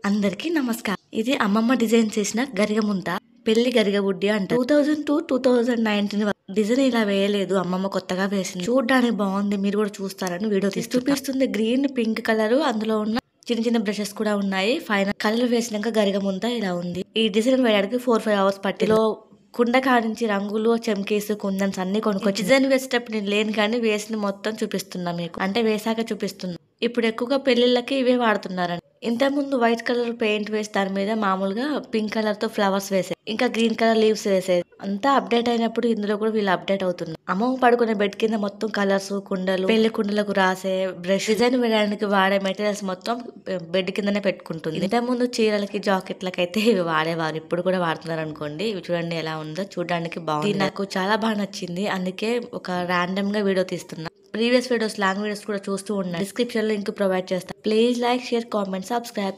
అందరికీ నమస్కారం. ఇది అమ్మమ్మ డిజైన్ చేసిన గరిగముంత, పెళ్లి గరిగబుడ్డి అంట. 2002-2019 డిజైన్ ఇలా వేయలేదు, అమ్మమ్మ కొత్తగా వేసింది. చూడడానికి బాగుంది, మీరు కూడా చూస్తారని వీడియో తీసి చూపిస్తుంది. గ్రీన్ పింక్ కలర్, అందులో ఉన్న చిన్న చిన్న బ్రషెస్ కూడా ఉన్నాయి. ఫైనల్ కలర్ వేసినాక గరిగముంత ఇలా ఉంది. ఈ డిజైన్ వేయడానికి 4-5 hours పట్టిలో కుండ కాడించి రంగులు, చెమ్కీస్, కుందన్స్ అన్ని కొనుక్కొచ్చి డిజైన్ వేసేటప్పుడు నేను లేను కానీ వేసిన మొత్తం చూపిస్తున్నా మీకు, అంటే వేసాక చూపిస్తున్నా. ఇప్పుడు ఎక్కువగా పెళ్లిళ్ళకి ఇవే వాడుతున్నారండి. ఇంతకుముందు వైట్ కలర్ పెయింట్ వేసి దాని మీద మామూలుగా పింక్ కలర్ తో ఫ్లవర్స్ వేసేది, ఇంకా గ్రీన్ కలర్ లీవ్స్ వేసేది. అంతా అప్డేట్ అయినప్పుడు ఇందులో కూడా వీళ్ళు అప్డేట్ అవుతున్నారు. అమ్మమ్మ పడుకునే బెడ్ కింద మొత్తం కలర్స్, కుండలు, పెళ్లి కుండలకు రాసే బ్రష్, డిజైన్ వేయడానికి వాడే మెటీరియల్స్ మొత్తం బెడ్ కిందనే పెట్టుకుంటుంది. ఇంతకుముందు చీరలకి, జాకెట్లకి అయితే ఇవి వాడేవారు, ఇప్పుడు కూడా వాడుతున్నారు అనుకోండి. ఇవి చూడండి ఎలా ఉందో, చూడడానికి బాగుంది. నాకు చాలా బాగా నచ్చింది, అందుకే ఒక ర్యాండమ్ గా వీడియో తీస్తున్నా. ప్రీవియస్ వీడియోస్, లాంగ్ వీడియోస్ కూడా చూస్తూ ఉండండి. డిస్క్రిప్షన్ లో లింక్ ప్రొవైడ్ చేస్తాను. Please like, share, comment, subscribe.